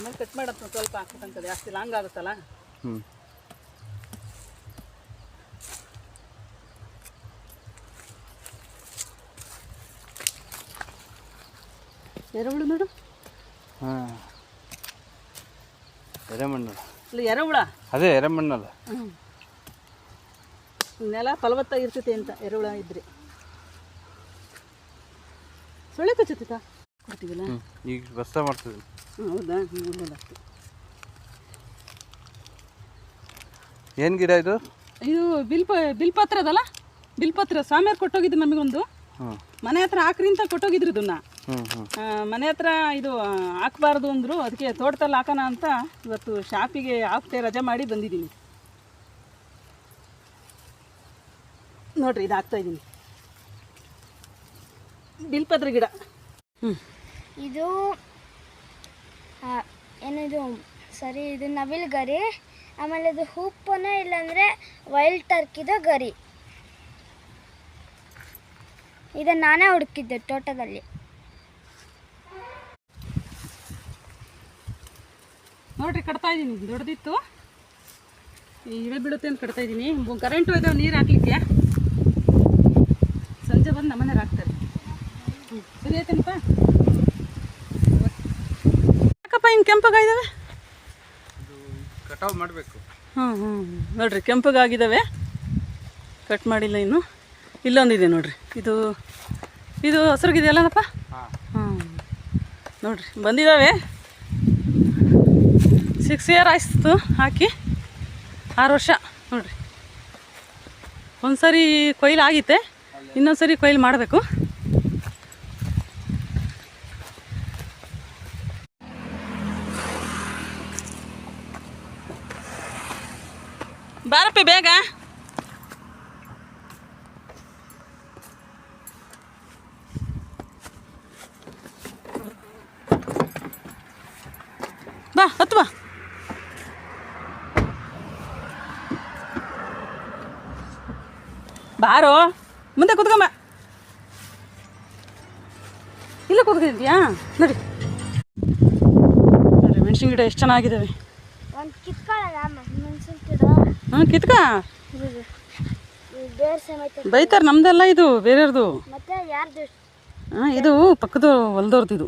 ಆಮೇಲೆ ಕಟ್ ಮಾಡತ್ತ ಸ್ವಲ್ಪ ಹಾಕ್ಬೇಕಂತ ಜಾಸ್ತಿ ಲಾಂಗ್ ಆಗುತ್ತಲ್ಲ. ಎರೆಹುಳು ನೋಡು. ಎರೆಮಣ್ಣು ಇಲ್ಲ ಎರೆಹುಳ, ಅದೇ ಎರೆಮಣ್ಣಲ್ಲ. ನೆಲ ಫಲವತ್ತಾಗಿರ್ತೈತೆ ಅಂತ ಎರೆಹುಳ ಇದ್ರೆ. ಸೊಳ್ಳೆ ಕಚ್ಚುತ್ತಾ ಕೊಡ್ತೀವಲ್ಲ ಈಗ ಬಸ್ತ ಮಾಡ್ತಿದ್ವಿ. ಹೌದಾ? ಒಳ್ಳೆದಾಗ್ತದೆ. ಏನು ಗಿಡ ಇದು? ಇದು ಬಿಲ್ಪತ್ರ ಅದಲ್ಲ, ಬಿಲ್ಪತ್ರ ಸ್ವಾಮಿಯವ್ರು ಕೊಟ್ಟೋಗಿದ್ದು ನಮಗೊಂದು. ಮನೆ ಹತ್ರ ಹಾಕ್ರಿ ಅಂತ ಕೊಟ್ಟೋಗಿದ್ರು ಇದನ್ನ. ಮನೆ ಹತ್ರ ಇದು ಹಾಕಬಾರ್ದು ಅಂದರು, ಅದಕ್ಕೆ ತೋಟದಲ್ಲಿ ಹಾಕೋಣ ಅಂತ ಇವತ್ತು ಶಾಪಿಗೆ ಹಾಫ್ ಡೇ ರಜೆ ಮಾಡಿ ಬಂದಿದ್ದೀನಿ. ನೋಡ್ರಿ ಇದು ಹಾಕ್ತಾಯಿದ್ದೀನಿ ಬಿಲ್ಪತ್ರ ಗಿಡ. ಇದು ಏನಿದು ಸರಿ, ಇದು ನವಿಲು ಗರಿ. ಆಮೇಲೆ ಇದು ಹೂಪನ ಇಲ್ಲಾಂದರೆ ವೈಲ್ಡ್ ಟರ್ಕಿದ ಗರಿ. ಇದನ್ನು ನಾನೇ ಹುಡುಕಿದ್ದೆ ತೋಟದಲ್ಲಿ. ನೋಡ್ರಿ ಕಟ್ತಾ ಇದ್ದೀನಿ, ದೊಡ್ಡದಿತ್ತು, ಇಳೆ ಬೀಳುತ್ತೆ ಅಂತ ಕಟ್ತಾ ಇದ್ದೀನಿ. ಕರೆಂಟು ಇದಾವೆ ನೀರು ಹಾಕ್ಲಿಕ್ಕೆ. ಸಂಜೆ ಬಂದು ನಮ್ಮನೇಲಿ ಹಾಕ್ತಾರೆ. ಸರಿ ಆಯ್ತೇನಪ್ಪ? ಯಾಕಪ್ಪ ಹಿಂಗೆ ಕೆಂಪಗಾಗಿದ್ದಾವೆ? ಕಟಾವು ಮಾಡಬೇಕು. ನೋಡ್ರಿ ಕೆಂಪಗಾಗಿದ್ದಾವೆ, ಕಟ್ ಮಾಡಿಲ್ಲ ಇನ್ನು. ಇಲ್ಲೊಂದಿದೆ ನೋಡ್ರಿ, ಇದು ಹಸ್ರಾಗಿದೆಯಲ್ಲನಪ್ಪ. ನೋಡ್ರಿ ಬಂದಿದ್ದಾವೆ. 6 ಇಯರ್ ಆಯಿತು ಹಾಕಿ, 6 ವರ್ಷ. ನೋಡ್ರಿ ಒಂದು ಸರಿ ಕೊಯ್ಲು ಆಗಿತ್ತೆ, ಇನ್ನೊಂದು ಸರಿ ಕೊಯ್ಲು ಮಾಡಬೇಕು. ಬಾರಪ್ಪಿ ಬೇಗ. ಬಾ ಹತ್ತು ಬಾ. ಬಾರೋ ಮುಂದೆ ಕೂತ್ಕೊಂಬ. ಇಲ್ಲ ಕೂತ್ಕೊಂಡಿದ್ಯಾ? ನೋಡಿ ನೋಡ್ರಿ ಮೆಣಸಿನ ಗಿಡ ಎಷ್ಟು ಚೆನ್ನಾಗಿದ್ದಾವೆ. ಕಿತ್ಕ ಬೈತಾರೆ, ನಮ್ದೆಲ್ಲ ಇದು ಬೇರೆಯವ್ರದು. ಇದು ಪಕ್ಕದ ಹೊಲ್ದವ್ರದ್ದು. ಇದು